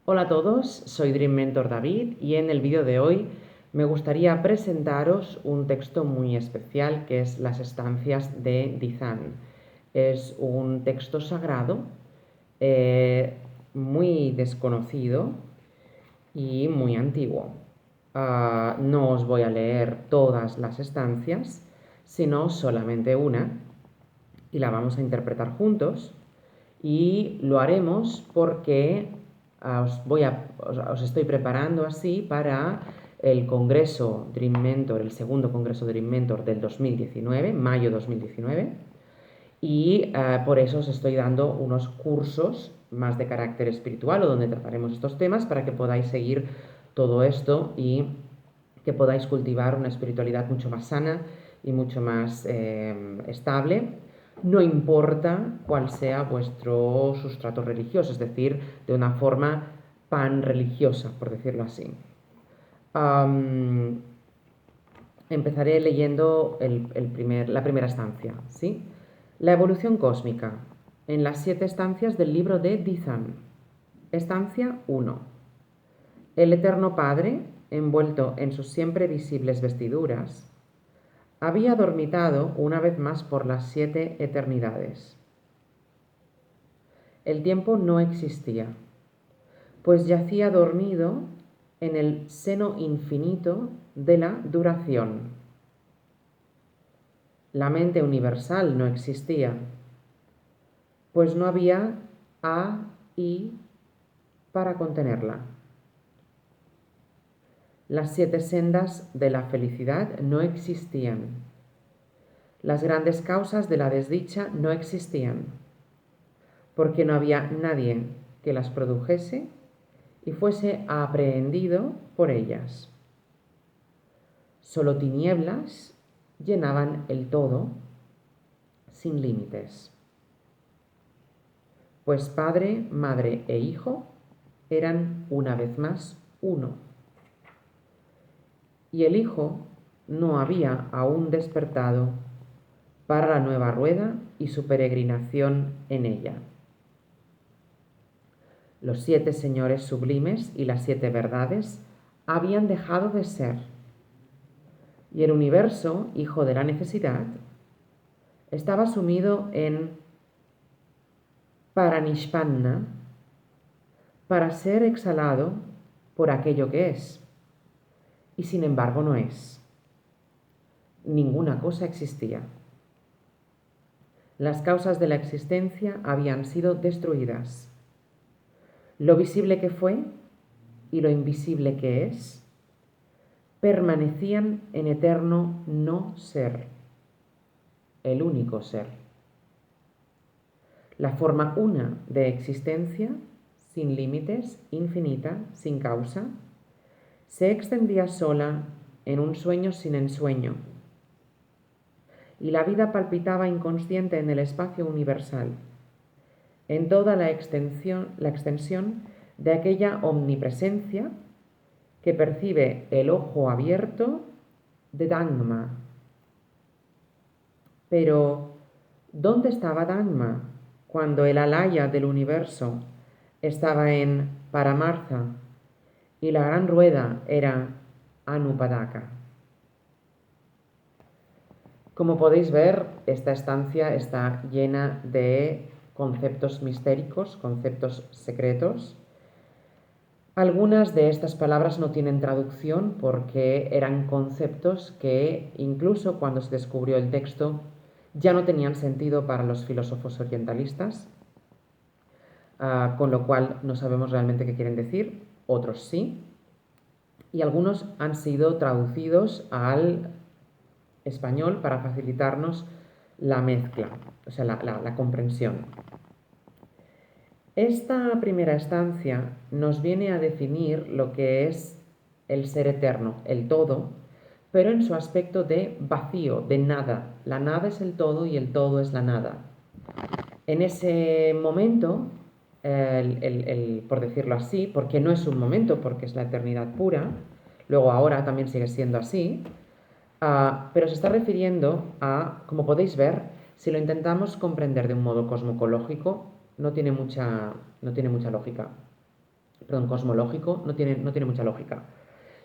Hola a todos, soy Dream Mentor David y en el vídeo de hoy me gustaría presentaros un texto muy especial que es Las estancias de Dizan. Es un texto sagrado muy desconocido y muy antiguo. No os voy a leer todas las estancias, sino solamente una y la vamos a interpretar juntos y lo haremos porque os estoy preparando así para el Congreso Dream Mentor, el segundo Congreso Dream Mentor del 2019, mayo 2019, y por eso os estoy dando unos cursos más de carácter espiritual o donde trataremos estos temas para que podáis seguir todo esto y que podáis cultivar una espiritualidad mucho más sana y mucho más estable, no importa cuál sea vuestro sustrato religioso, es decir, de una forma pan-religiosa, por decirlo así. Empezaré leyendo la primera estancia, ¿sí? La evolución cósmica, en las 7 estancias del libro de Dizan. Estancia 1. El Eterno Padre, envuelto en sus siempre visibles vestiduras, había dormitado una vez más por las 7 eternidades. El tiempo no existía, pues yacía dormido en el seno infinito de la duración. La mente universal no existía, pues no había A y para contenerla. Las 7 sendas de la felicidad no existían. Las grandes causas de la desdicha no existían, porque no había nadie que las produjese y fuese aprehendido por ellas. Solo tinieblas llenaban el todo sin límites, pues Padre, Madre e Hijo eran una vez más uno. Y el Hijo no había aún despertado para la nueva rueda y su peregrinación en ella. Los 7 señores sublimes y las 7 verdades habían dejado de ser, y el universo, hijo de la necesidad, estaba sumido en Paranishpanna para ser exhalado por aquello que es, y sin embargo no es. Ninguna cosa existía. Las causas de la existencia habían sido destruidas. Lo visible que fue y lo invisible que es permanecían en eterno no ser, el único ser. La forma una de existencia, sin límites, infinita, sin causa, se extendía sola en un sueño sin ensueño, y la vida palpitaba inconsciente en el espacio universal, en toda la extensión de aquella omnipresencia que percibe el ojo abierto de Dhamma. Pero, ¿dónde estaba Dhamma cuando el alaya del universo estaba en Paramartha y la gran rueda era Anupadaka? Como podéis ver, esta estancia está llena de conceptos mistéricos, conceptos secretos. Algunas de estas palabras no tienen traducción porque eran conceptos que incluso cuando se descubrió el texto ya no tenían sentido para los filósofos orientalistas, con lo cual no sabemos realmente qué quieren decir, otros sí, y algunos han sido traducidos al español para facilitarnos la mezcla, o sea, la comprensión. Esta primera estancia nos viene a definir lo que es el ser eterno, el todo, pero en su aspecto de vacío, de nada. La nada es el todo y el todo es la nada. En ese momento, por decirlo así, porque no es un momento, porque es la eternidad pura, luego ahora también sigue siendo así, pero se está refiriendo a, como podéis ver, si lo intentamos comprender de un modo cosmocológico, no tiene mucha lógica. perdón, cosmológico, no tiene mucha lógica.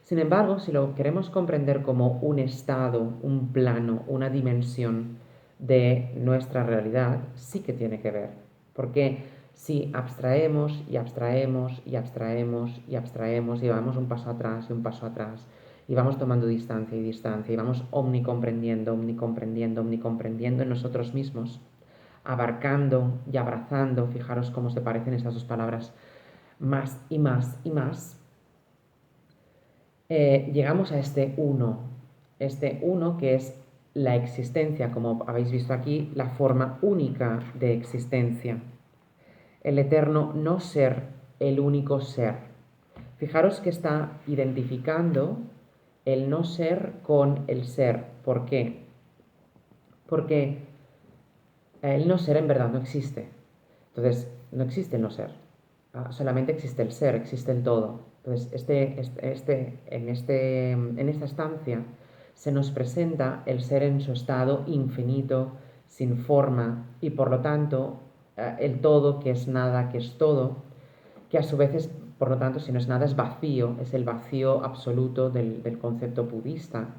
Sin embargo, si lo queremos comprender como un estado, un plano, una dimensión de nuestra realidad, sí que tiene que ver. Porque si abstraemos y abstraemos y abstraemos y abstraemos y vamos un paso atrás y un paso atrás y vamos tomando distancia y distancia y vamos omnicomprendiendo, omnicomprendiendo, omnicomprendiendo en nosotros mismos, abarcando y abrazando, fijaros cómo se parecen estas dos palabras, más y más y más, llegamos a este uno que es la existencia, como habéis visto aquí, la forma única de existencia, el eterno no ser, el único ser. Fijaros que está identificando el no ser con el ser. ¿Por qué? Porque el no ser en verdad no existe. Entonces, no existe el no ser. Solamente existe el ser, existe el todo. Entonces, en esta estancia se nos presenta el ser en su estado infinito, sin forma, y por lo tanto, el todo, que es nada, que es todo, que a su vez es, por lo tanto, si no es nada, es vacío, es el vacío absoluto del concepto budista,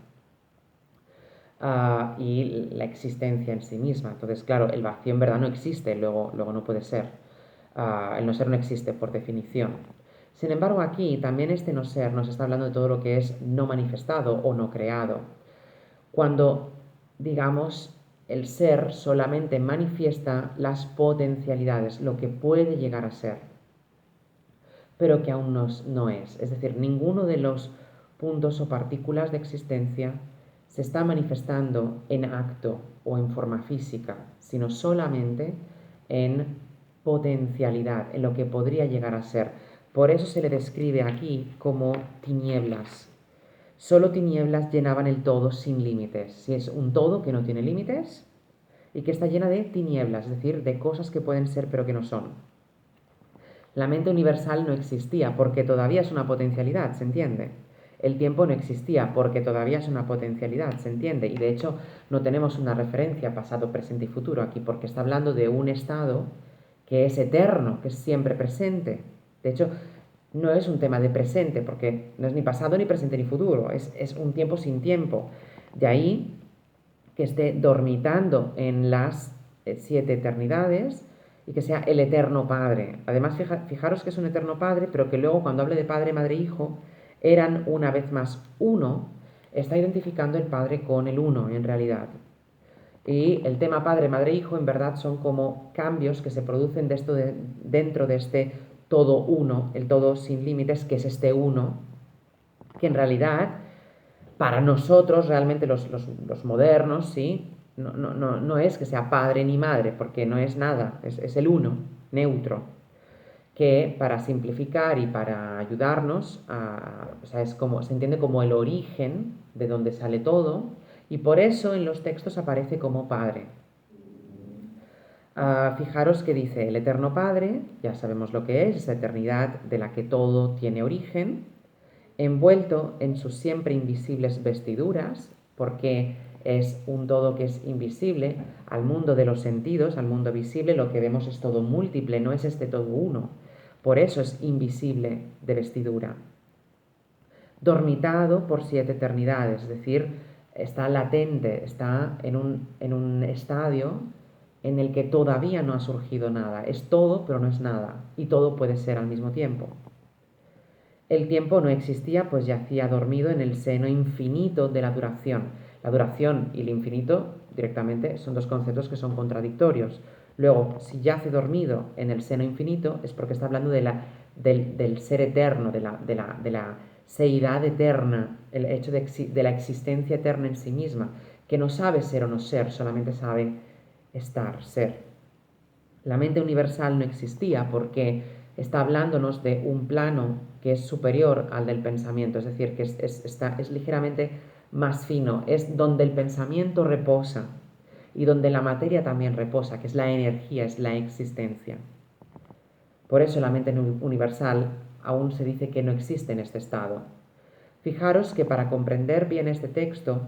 y la existencia en sí misma. Entonces, claro, el vacío en verdad no existe, luego no puede ser. El no ser no existe por definición. Sin embargo, aquí también este no ser nos está hablando de todo lo que es no manifestado o no creado. Cuando, digamos, el ser solamente manifiesta las potencialidades, lo que puede llegar a ser, pero que aún no es. Es decir, ninguno de los puntos o partículas de existencia se está manifestando en acto o en forma física, sino solamente en potencialidad, en lo que podría llegar a ser. Por eso se le describe aquí como tinieblas. Solo tinieblas llenaban el todo sin límites. Si es un todo que no tiene límites y que está llena de tinieblas, es decir, de cosas que pueden ser pero que no son. La mente universal no existía porque todavía es una potencialidad, ¿se entiende? El tiempo no existía porque todavía es una potencialidad, ¿se entiende? Y de hecho no tenemos una referencia pasado, presente y futuro aquí porque está hablando de un estado que es eterno, que es siempre presente. De hecho, no es un tema de presente porque no es ni pasado, ni presente, ni futuro, es un tiempo sin tiempo. De ahí que esté dormitando en las 7 eternidades y que sea el eterno Padre. Además, fijaros que es un eterno Padre, pero que luego cuando hable de Padre, Madre, Hijo, eran una vez más uno, está identificando el Padre con el uno en realidad. Y el tema Padre, Madre, Hijo en verdad son como cambios que se producen dentro de este todo uno, el todo sin límites, que es este uno, que en realidad para nosotros, realmente los modernos, ¿sí? No es que sea padre ni madre, porque no es nada, es el uno, neutro, que para simplificar y para ayudarnos, o sea, se entiende como el origen de donde sale todo, y por eso en los textos aparece como padre. Fijaros que dice el eterno Padre, ya sabemos lo que es, esa eternidad de la que todo tiene origen, envuelto en sus siempre invisibles vestiduras, porque es un todo que es invisible, al mundo de los sentidos, al mundo visible, lo que vemos es todo múltiple, no es este todo uno. Por eso es invisible de vestidura. Dormitado por 7 eternidades, es decir, está latente, está en un estadio en el que todavía no ha surgido nada. Es todo, pero no es nada. Y todo puede ser al mismo tiempo. El tiempo no existía, pues yacía dormido en el seno infinito de la duración. La duración y el infinito directamente son dos conceptos que son contradictorios. Luego, si yace dormido en el seno infinito, es porque está hablando del ser eterno, de la seidad eterna, el hecho de la existencia eterna en sí misma, que no sabe ser o no ser, solamente sabe estar, ser. La mente universal no existía porque está hablándonos de un plano que es superior al del pensamiento, es decir, que es ligeramente más fino, es donde el pensamiento reposa y donde la materia también reposa, que es la energía, es la existencia. Por eso la mente universal aún se dice que no existe en este estado. Fijaros que para comprender bien este texto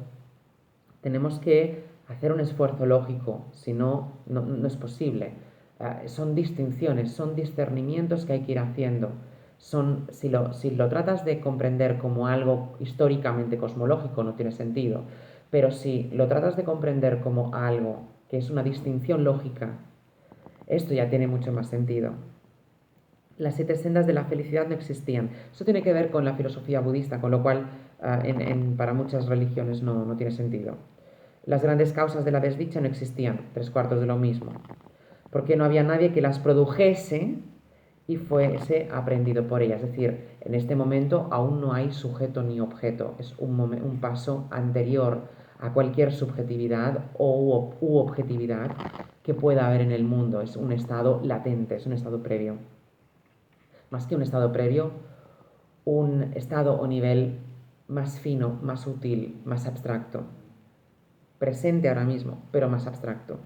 tenemos que hacer un esfuerzo lógico, si no, no es posible. Son distinciones, son discernimientos que hay que ir haciendo. Si lo tratas de comprender como algo históricamente cosmológico, no tiene sentido. Pero si lo tratas de comprender como algo que es una distinción lógica, esto ya tiene mucho más sentido. Las 7 sendas de la felicidad no existían. Eso tiene que ver con la filosofía budista, con lo cual para muchas religiones no tiene sentido. Las grandes causas de la desdicha no existían, 3/4 de lo mismo, porque no había nadie que las produjese y fuese aprendido por ellas. Es decir, en este momento aún no hay sujeto ni objeto, es un paso anterior a cualquier subjetividad u objetividad que pueda haber en el mundo. Es un estado latente, es un estado previo. Más que un estado previo, un estado o nivel más fino, más sutil, más abstracto. Presente ahora mismo, pero más abstracto.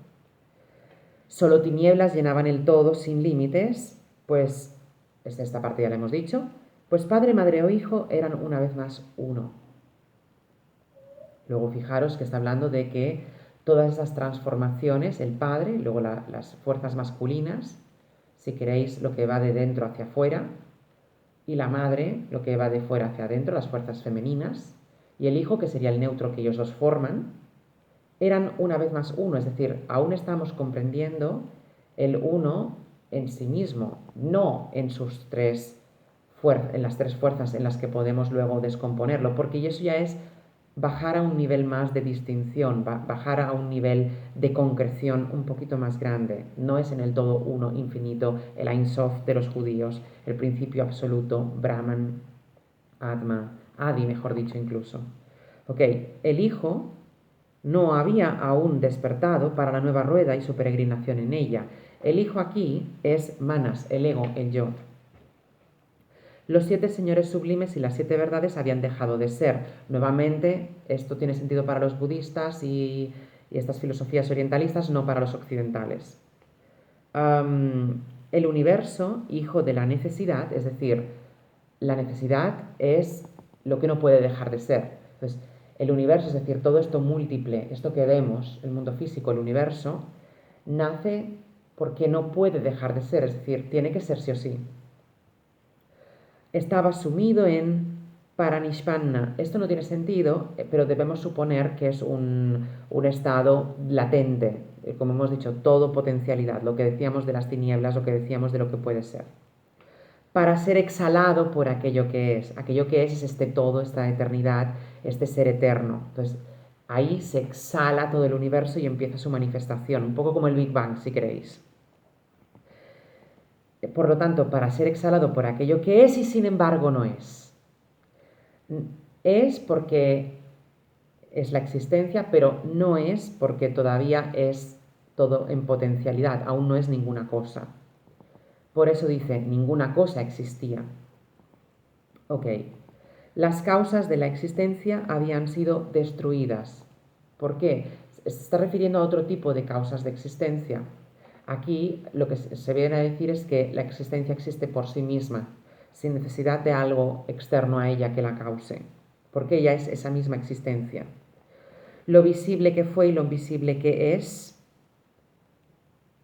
Solo tinieblas llenaban el todo sin límites, pues, esta parte ya la hemos dicho, pues padre, madre o hijo eran una vez más uno. Luego fijaros que está hablando de que todas esas transformaciones, el padre, luego las fuerzas masculinas, si queréis lo que va de dentro hacia afuera, y la madre, lo que va de fuera hacia adentro, las fuerzas femeninas, y el hijo, que sería el neutro que ellos dos forman, eran una vez más uno, es decir, aún estamos comprendiendo el uno en sí mismo, no en sus en las 3 fuerzas en las que podemos luego descomponerlo, porque eso ya es bajar a un nivel más de distinción, bajar a un nivel de concreción un poquito más grande. No es en el todo uno infinito, el Ein Sof de los judíos, el principio absoluto, Brahman, Atma, Adi, mejor dicho incluso. Ok, el hijo no había aún despertado para la nueva rueda y su peregrinación en ella. El hijo aquí es Manas, el ego, el yo. Los 7 señores sublimes y las 7 verdades habían dejado de ser. Nuevamente, esto tiene sentido para los budistas y estas filosofías orientalistas, no para los occidentales. El universo, hijo de la necesidad, es decir, la necesidad es lo que no puede dejar de ser. Entonces, el universo, es decir, todo esto múltiple, esto que vemos, el mundo físico, el universo, nace porque no puede dejar de ser, es decir, tiene que ser sí o sí. Estaba sumido en Paranishpanna. Esto no tiene sentido, pero debemos suponer que es un estado latente, como hemos dicho, todo potencialidad, lo que decíamos de las tinieblas, lo que decíamos de lo que puede ser. Para ser exhalado por aquello que es. Aquello que es este todo, esta eternidad, este ser eterno. Entonces, ahí se exhala todo el universo y empieza su manifestación, un poco como el Big Bang, si queréis. Por lo tanto, para ser exhalado por aquello que es y sin embargo no es. Es porque es la existencia, pero no es porque todavía es todo en potencialidad, aún no es ninguna cosa. Por eso dice, ninguna cosa existía. Ok, las causas de la existencia habían sido destruidas. ¿Por qué? Se está refiriendo a otro tipo de causas de existencia. Aquí lo que se viene a decir es que la existencia existe por sí misma, sin necesidad de algo externo a ella que la cause, porque ella es esa misma existencia. Lo visible que fue y lo invisible que es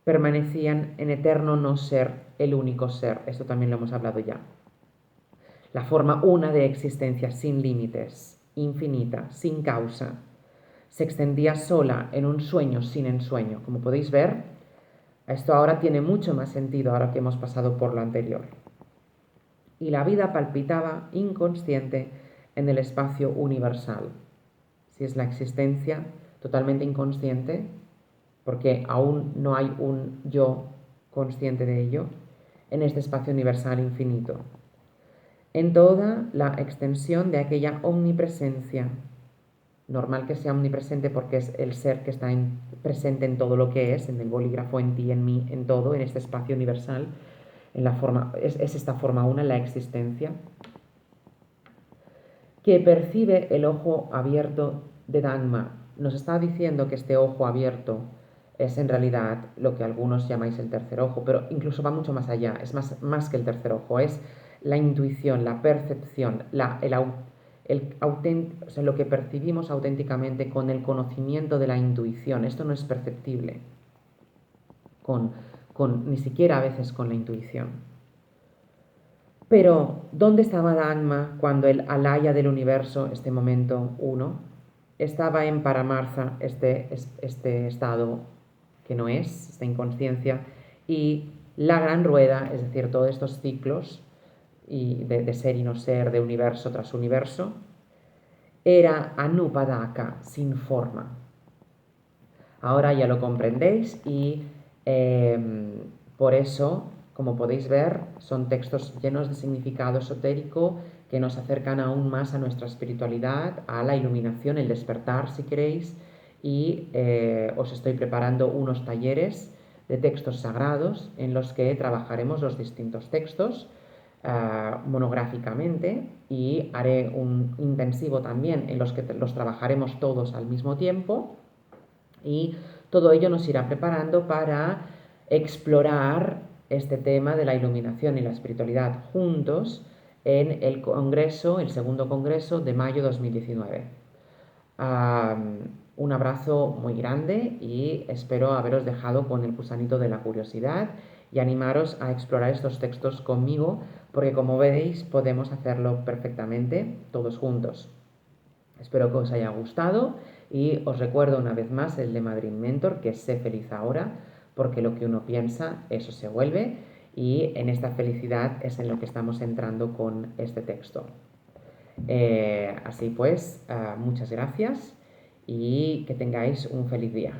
permanecían en eterno no ser, el único ser. Esto también lo hemos hablado ya. La forma una de existencia sin límites, infinita, sin causa, se extendía sola en un sueño sin ensueño. Como podéis ver, esto ahora tiene mucho más sentido ahora que hemos pasado por lo anterior. Y la vida palpitaba inconsciente en el espacio universal. Si es la existencia totalmente inconsciente, porque aún no hay un yo consciente de ello, en este espacio universal infinito. En toda la extensión de aquella omnipresencia, normal que sea omnipresente porque es el ser que está presente en todo lo que es, en el bolígrafo, en ti, en mí, en todo, en este espacio universal, en la forma, es esta forma una, la existencia, que percibe el ojo abierto de Dhamma. Nos está diciendo que este ojo abierto es en realidad lo que algunos llamáis el tercer ojo, pero incluso va mucho más allá, es más que el tercer ojo, es la intuición, la percepción, o sea, lo que percibimos auténticamente con el conocimiento de la intuición. Esto no es perceptible ni siquiera a veces con la intuición. Pero, ¿dónde estaba Dagma cuando el alaya del universo, este momento uno, estaba en Paramartha, este estado que no es, esta inconsciencia, y la gran rueda, es decir, todos estos ciclos y de ser y no ser, de universo tras universo, era Anupadaka, sin forma. Ahora ya lo comprendéis y por eso, como podéis ver, son textos llenos de significado esotérico que nos acercan aún más a nuestra espiritualidad, a la iluminación, el despertar, si queréis, y os estoy preparando unos talleres de textos sagrados en los que trabajaremos los distintos textos monográficamente, y haré un intensivo también en los que los trabajaremos todos al mismo tiempo, y todo ello nos irá preparando para explorar este tema de la iluminación y la espiritualidad juntos en el congreso, el segundo congreso de mayo 2019. Un abrazo muy grande y espero haberos dejado con el gusanito de la curiosidad y animaros a explorar estos textos conmigo, porque como veis podemos hacerlo perfectamente todos juntos. Espero que os haya gustado y os recuerdo una vez más el lema Dream Mentor, que es sé feliz ahora, porque lo que uno piensa, eso se vuelve, y en esta felicidad es en lo que estamos entrando con este texto. Así pues, muchas gracias y que tengáis un feliz día.